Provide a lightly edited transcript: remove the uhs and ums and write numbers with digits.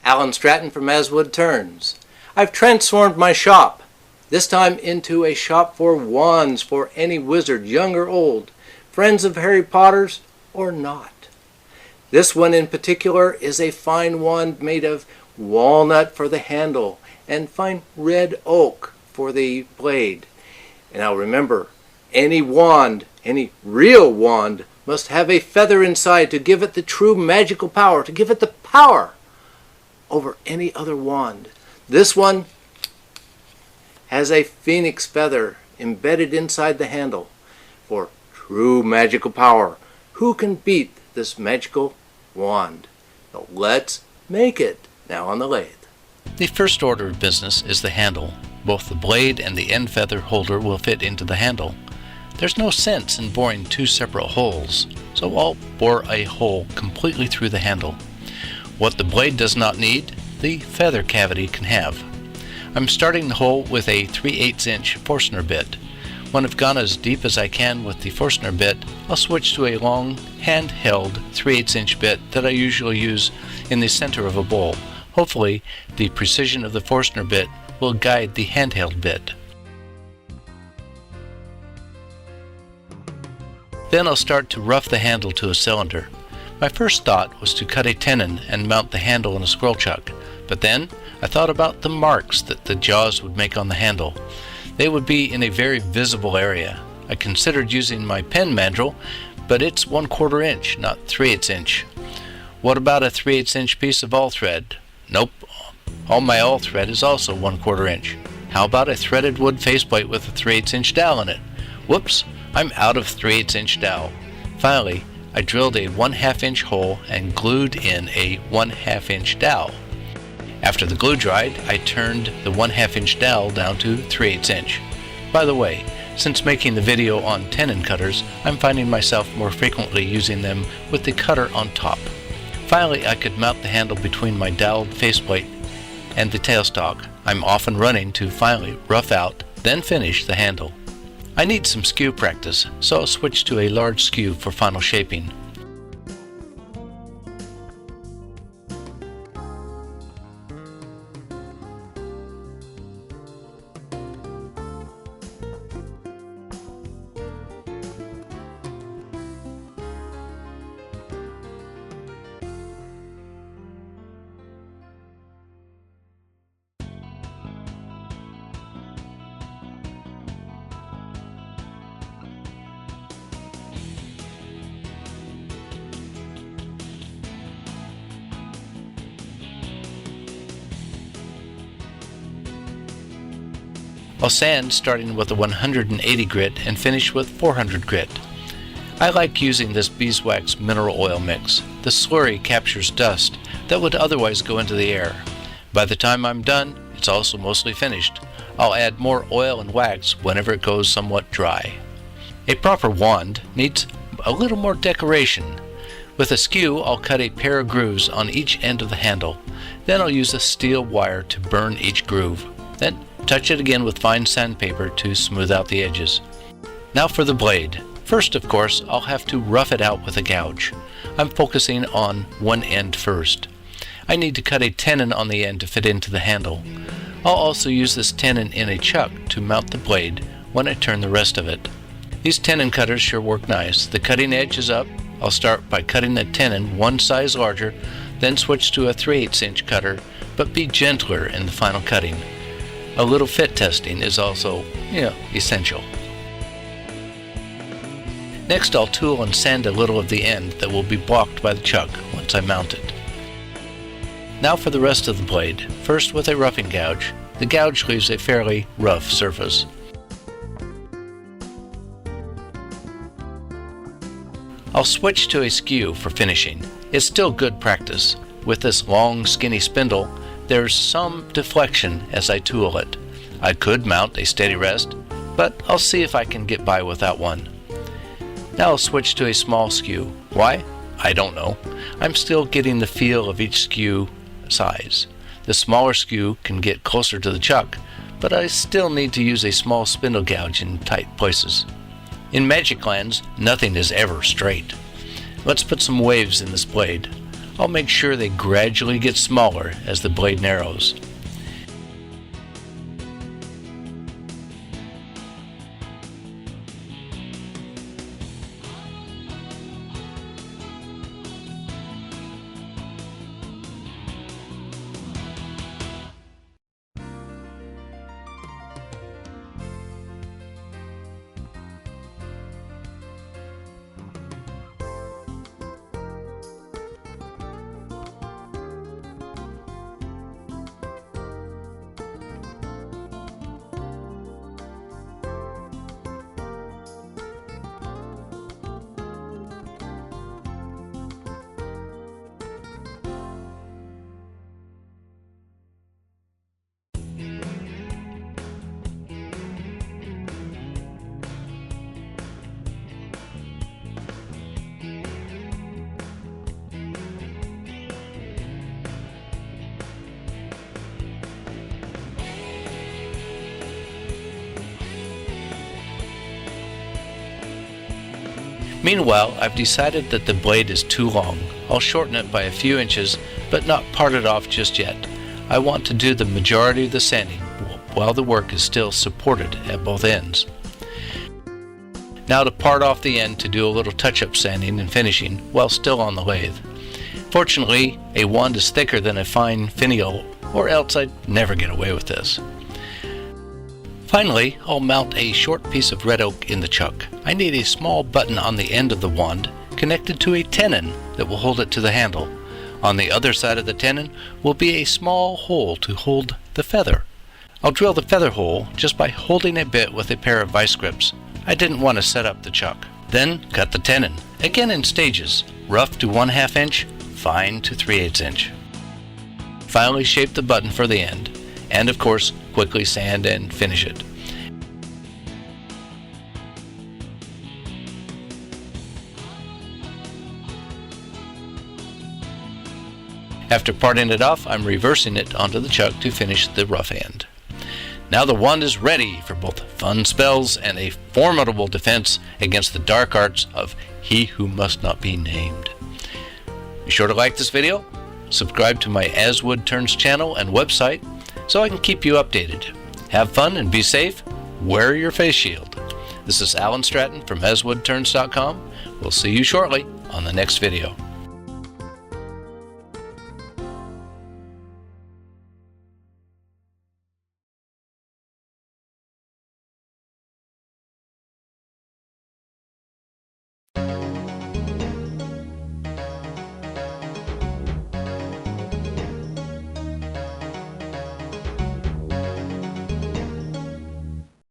Alan Stratton from As Wood Turns. I've transformed my shop, this time into a shop for wands for any wizard, young or old, friends of Harry Potter's or not. This one in particular is a fine wand made of walnut for the handle and fine red oak for the blade. And now remember, any wand, any real wand, must have a feather inside to give it the true magical power, to give it the power over any other wand. This one has a phoenix feather embedded inside the handle for true magical power. Who can beat this magical wand? So let's make it now on the lathe. The first order of business is the handle. Both the blade and the end feather holder will fit into the handle. There's no sense in boring two separate holes, so I'll bore a hole completely through the handle. What the blade does not need, the feather cavity can have. I'm starting the hole with a 3/8 inch Forstner bit. When I've gone as deep as I can with the Forstner bit, I'll switch to a long, handheld 3/8 inch bit that I usually use in the center of a bowl. Hopefully, the precision of the Forstner bit will guide the handheld bit. Then I'll start to rough the handle to a cylinder. My first thought was to cut a tenon and mount the handle in a squirrel chuck, but then I thought about the marks that the jaws would make on the handle. They would be in a very visible area. I considered using my pen mandrel, but it's 1/4 inch, not 3/8 inch. What about a 3/8 inch piece of all thread? Nope, all my all thread is also 1/4 inch. How about a threaded wood faceplate with a 3/8 inch dowel in it? Whoops, I'm out of 3/8 inch dowel. Finally, I drilled a 1/2 inch hole and glued in a 1/2 inch dowel. After the glue dried, I turned the 1/2 inch dowel down to 3/8 inch. By the way, since making the video on tenon cutters, I'm finding myself more frequently using them with the cutter on top. Finally, I could mount the handle between my doweled faceplate and the tailstock. I'm often running to finally rough out, then finish the handle. I need some skew practice, so I'll switch to a large skew for final shaping. I'll sand starting with a 180 grit and finish with 400 grit. I like using this beeswax mineral oil mix. The slurry captures dust that would otherwise go into the air. By the time I'm done, it's also mostly finished. I'll add more oil and wax whenever it goes somewhat dry. A proper wand needs a little more decoration. With a skew, I'll cut a pair of grooves on each end of the handle. Then I'll use a steel wire to burn each groove. Then touch it again with fine sandpaper to smooth out the edges. Now for the blade. First, of course, I'll have to rough it out with a gouge. I'm focusing on one end first. I need to cut a tenon on the end to fit into the handle. I'll also use this tenon in a chuck to mount the blade when I turn the rest of it. These tenon cutters sure work nice. The cutting edge is up. I'll start by cutting the tenon one size larger, then switch to a 3/8 inch cutter, but be gentler in the final cutting. A little fit testing is also, essential. Next, I'll tool and sand a little of the end that will be blocked by the chuck once I mount it. Now for the rest of the blade. First with a roughing gouge. The gouge leaves a fairly rough surface. I'll switch to a skew for finishing. It's still good practice. With this long, skinny spindle, there's some deflection as I tool it. I could mount a steady rest, but I'll see if I can get by without one. Now I'll switch to a small skew. Why? I don't know. I'm still getting the feel of each skew size. The smaller skew can get closer to the chuck, but I still need to use a small spindle gouge in tight places. In Magic Lands, nothing is ever straight. Let's put some waves in this blade. I'll make sure they gradually get smaller as the blade narrows. Meanwhile, I've decided that the blade is too long. I'll shorten it by a few inches, but not part it off just yet. I want to do the majority of the sanding while the work is still supported at both ends. Now to part off the end to do a little touch-up sanding and finishing while still on the lathe. Fortunately, a wand is thicker than a fine finial, or else I'd never get away with this. Finally, I'll mount a short piece of red oak in the chuck. I need a small button on the end of the wand connected to a tenon that will hold it to the handle. On the other side of the tenon will be a small hole to hold the feather. I'll drill the feather hole just by holding a bit with a pair of vice grips. I didn't want to set up the chuck. Then cut the tenon, again in stages, rough to 1/2 inch, fine to 3/8 inch. Finally shape the button for the end, and of course quickly sand and finish it. After parting it off, I'm reversing it onto the chuck to finish the rough end. Now the wand is ready for both fun spells and a formidable defense against the dark arts of he who must not be named. Be sure to like this video, subscribe to my As Wood Turns channel and website so I can keep you updated. Have fun and be safe. Wear your face shield. This is Alan Stratton from AsWoodTurns.com. We'll see you shortly on the next video.